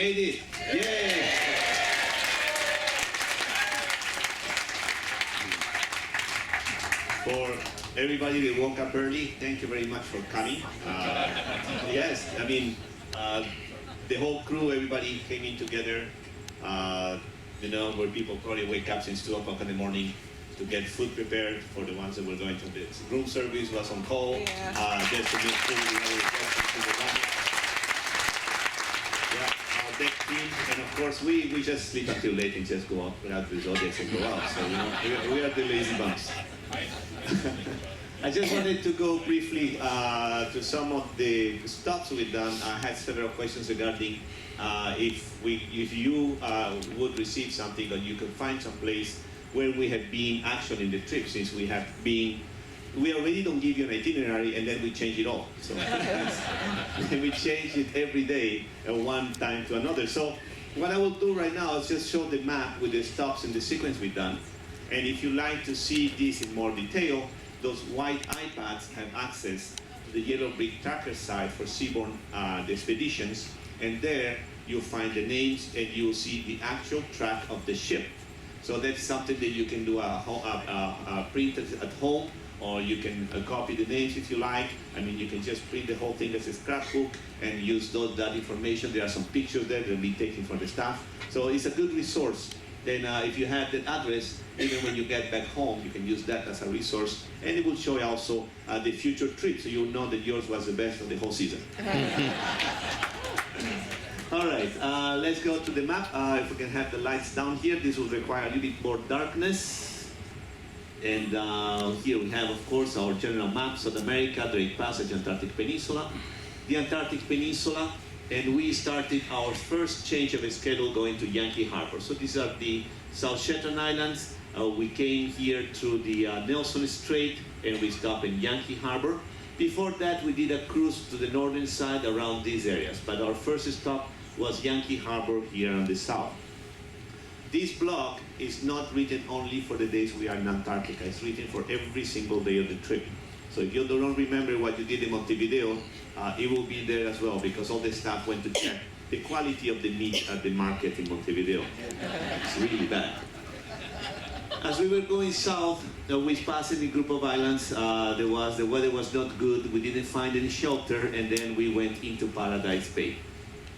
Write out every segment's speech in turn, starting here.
made it. Yay! For everybody that woke up early, thank you very much for coming. Yes, I mean, the whole crew, everybody came in together, you know, where people probably wake up since 2 o'clock in the morning to get food prepared for the ones that were going to the room service was on call, just to make sure we have a to the lunch. Yeah, our deck team, and of course we just sleep until late and just go out without the zodiacs and go out. So you know, we are the lazy bums. I just wanted to go briefly to some of the stops we've done. I had several questions regarding if you would receive something or you could find some place where we have been actually in the trip, since we have been, we already don't give you an itinerary and then we change it all. So we change it every day one time to another. So what I will do right now is just show the map with the stops and the sequence we've done. And if you like to see this in more detail, those white iPads have access to the yellow brick tracker site for Seabourn the expeditions, and there you'll find the names and you'll see the actual track of the ship. So that's something that you can do print at home, or you can copy the names if you like. I mean, you can just print the whole thing as a scrapbook and use that information. There are some pictures there that will be taken from the staff. So it's a good resource. Then if you have that address, even when you get back home, you can use that as a resource, and it will show you also the future trip, so you'll know that yours was the best of the whole season. All right, let's go to the map. If we can have the lights down here, this will require a little bit more darkness. And here we have, of course, our general map: South America, Drake Passage, Antarctic Peninsula, the Antarctic Peninsula. And we started our first change of a schedule going to Yankee Harbor. So these are the South Shetland Islands. We came here through the Nelson Strait and we stopped in Yankee Harbor. Before that, we did a cruise to the northern side around these areas. But our first stop was Yankee Harbor here on the south. This blog is not written only for the days we are in Antarctica. It's written for every single day of the trip. So if you don't remember what you did in Montevideo, it will be there as well, because all the staff went to check the quality of the meat at the market in Montevideo. It's really bad. As we were going south, we passed in a group of islands. The weather was not good. We didn't find any shelter, and then we went into Paradise Bay.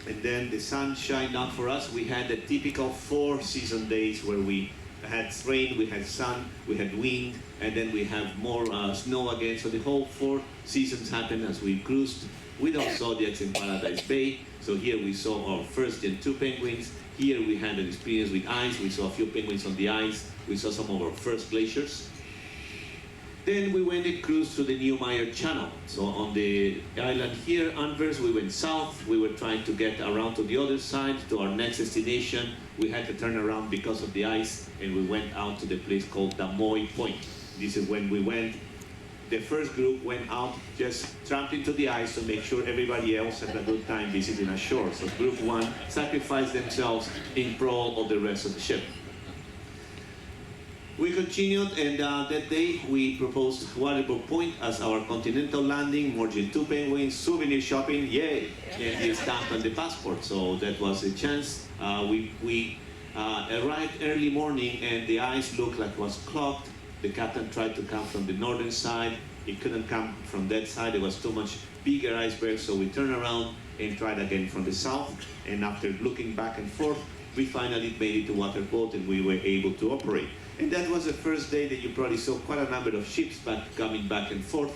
And then the sun shined out for us. We had the typical 4-season days where we had rain, we had sun, we had wind, and then we have more snow again. So the whole 4 seasons happened as we cruised with our zodiacs in Paradise Bay. So here we saw our first Gen 2 penguins. Here we had an experience with ice. We saw a few penguins on the ice. We saw some of our first glaciers. Then we went and cruised to the Neumayer Channel. So on the island here, Anvers, we went south. We were trying to get around to the other side, to our next destination. We had to turn around because of the ice, and we went out to the place called Damoy Point. This is when we went. The first group went out, just tramping to the ice to make sure everybody else had a good time visiting ashore. So group 1 sacrificed themselves in prol of the rest of the ship. We continued, and that day we proposed Waterbuck Point as our continental landing, more Gen 2 penguins, souvenir shopping, yay! And he stamped on the passport, so that was a chance. We arrived early morning, and the ice looked like it was clogged. The captain tried to come from the northern side. He couldn't come from that side. There was too much bigger iceberg, so we turned around and tried again from the south. And after looking back and forth, we finally made it to Waterbuck, and we were able to operate. And that was the first day that you probably saw quite a number of ships coming back and forth,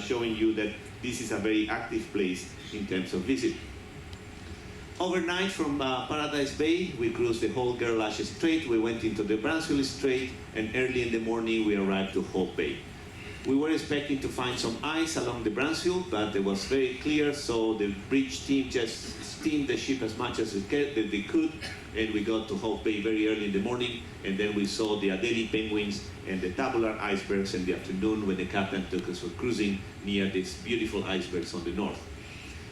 showing you that this is a very active place in terms of visit. Overnight from Paradise Bay, we cruised the whole Gerlache Strait. We went into the Bransfield Strait, and early in the morning we arrived to Hope Bay. We were expecting to find some ice along the Bransfield, but it was very clear, so the bridge team just steamed the ship as much as they could, and we got to Hope Bay very early in the morning, and then we saw the Adelie penguins and the tabular icebergs in the afternoon when the captain took us for cruising near these beautiful icebergs on the north.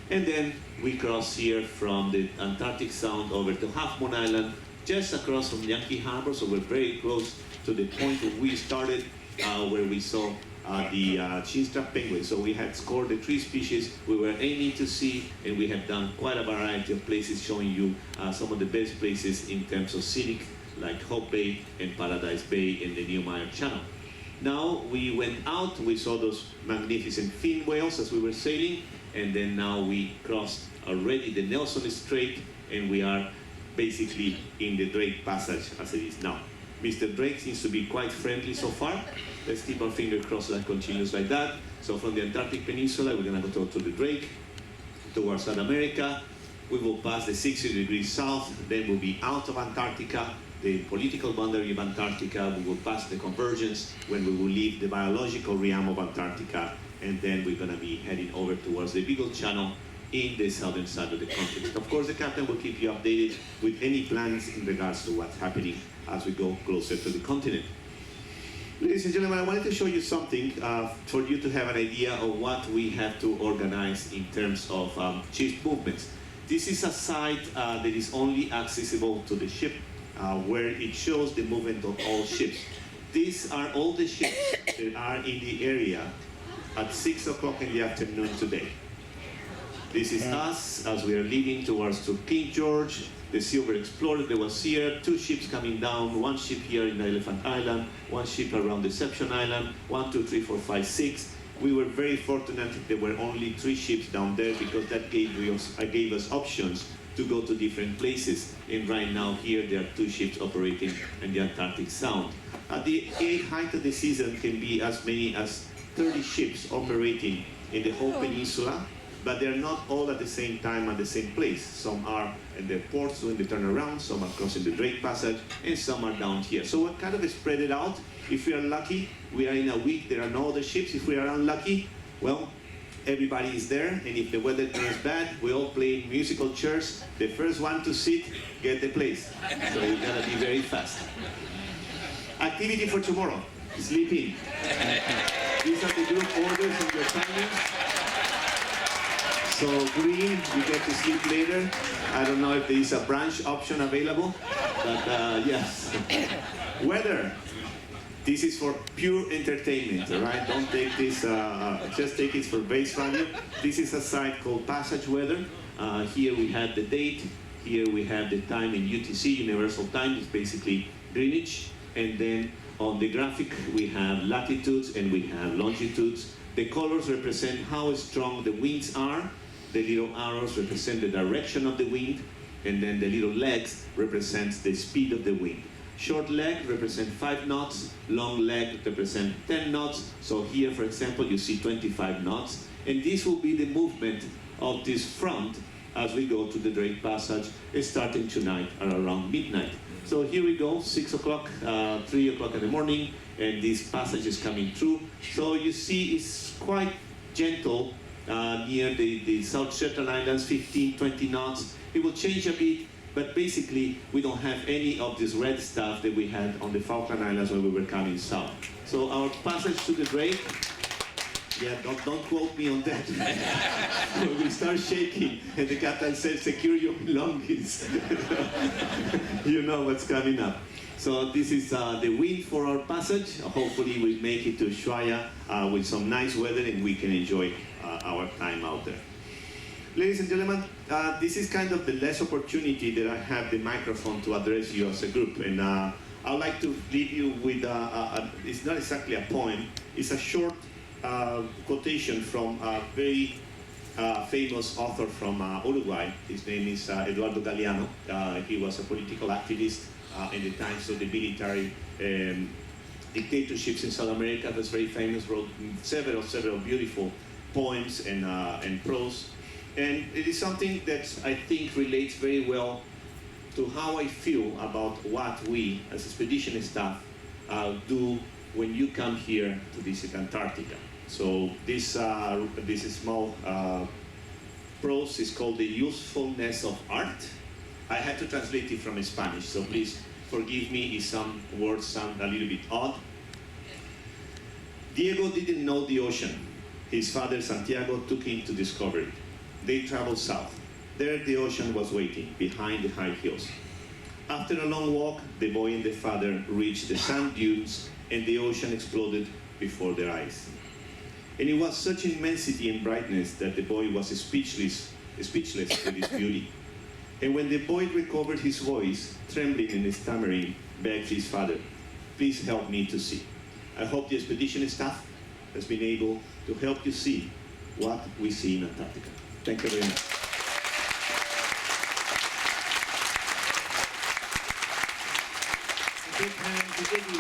And then we crossed here from the Antarctic Sound over to Half Moon Island, just across from Yankee Harbor, so we're very close to the point where we started, where we saw the chinstrap penguin. So we had scored the 3 species we were aiming to see, and we have done quite a variety of places showing you some of the best places in terms of scenic, like Hope Bay and Paradise Bay in the Neumayer Channel. Now we went out, we saw those magnificent fin whales as we were sailing, and then now we crossed already the Nelson Strait, and we are basically in the Drake Passage as it is now. Mr. Drake seems to be quite friendly so far. Let's keep our fingers crossed that continues like that. So from the Antarctic Peninsula, we're gonna go to the Drake, towards South America. We will pass the 60 degrees south, then we'll be out of Antarctica, the political boundary of Antarctica. We will pass the convergence when we will leave the biological realm of Antarctica, and then we're gonna be heading over towards the Beagle Channel in the southern side of the continent. Of course, the captain will keep you updated with any plans in regards to what's happening as we go closer to the continent. Ladies and gentlemen, I wanted to show you something for you to have an idea of what we have to organize in terms of ship movements. This is a site that is only accessible to the ship, where it shows the movement of all ships. These are all the ships that are in the area at 6 o'clock in the afternoon today. This is us as we are leaving towards to King George, the Silver Explorer that was here, 2 ships coming down, 1 ship here in Elephant Island, 1 ship around Deception Island, 1, 2, 3, 4, 5, 6. We were very fortunate there were only 3 ships down there because that gave us options to go to different places. And right now here there are 2 ships operating in the Antarctic Sound. At the height of the season can be as many as 30 ships operating in the whole peninsula, but they're not all at the same time at the same place. Some are in the ports doing the turnaround, some are crossing the Drake Passage, and some are down here. So we're kind of spread it out. If we are lucky, we are in a week, there are no other ships. If we are unlucky, well, everybody is there, and if the weather turns bad, we all play musical chairs. The first one to sit, get the place. So we gotta be very fast. Activity for tomorrow, sleep in. These are the group orders and your timings. So green, you get to sleep later. I don't know if there is a brunch option available, but yes. Weather. This is for pure entertainment, all right? Don't take this, just take it for base value. This is a site called Passage Weather. Here we have the date. Here we have the time in UTC, Universal Time. It's basically Greenwich. And then on the graphic, we have latitudes and we have longitudes. The colors represent how strong the winds are. The little arrows represent the direction of the wind. And then the little legs represents the speed of the wind. Short leg represent 5 knots, long leg represent 10 knots. So here, for example, you see 25 knots. And this will be the movement of this front as we go to the Drake Passage, starting tonight at around midnight. So here we go, 6 o'clock, 3 o'clock in the morning, and this passage is coming through. So you see it's quite gentle near the South Shetland Islands, 15, 20 knots. It will change a bit. But basically, we don't have any of this red stuff that we had on the Falkland Islands when we were coming south. So our passage to the Drake, yeah, don't quote me on that. We start shaking, and the captain said, secure your belongings. You know what's coming up. So this is the wind for our passage. Hopefully we make it to Ushuaia with some nice weather, and we can enjoy our time out there. Ladies and gentlemen, this is kind of the last opportunity that I have the microphone to address you as a group. And I'd like to leave you with, it's not exactly a poem, it's a short quotation from a very famous author from Uruguay. His name is Eduardo Galeano. He was a political activist in the times of the military dictatorships in South America. That's very famous, wrote several beautiful poems and prose. And it is something that I think relates very well to how I feel about what we, as expedition staff, do when you come here to visit Antarctica. So this small prose is called The Usefulness of Art. I had to translate it from Spanish, so please forgive me if some words sound a little bit odd. Diego didn't know the ocean. His father Santiago took him to discover it. They traveled south. There the ocean was waiting, behind the high hills. After a long walk, the boy and the father reached the sand dunes, and the ocean exploded before their eyes. And it was such immensity and brightness that the boy was speechless with its beauty. And when the boy recovered his voice, trembling and stammering, begged his father, "Please help me to see." I hope the expedition staff has been able to help you see what we see in Antarctica. Thank you very much. A big hand to Iggy.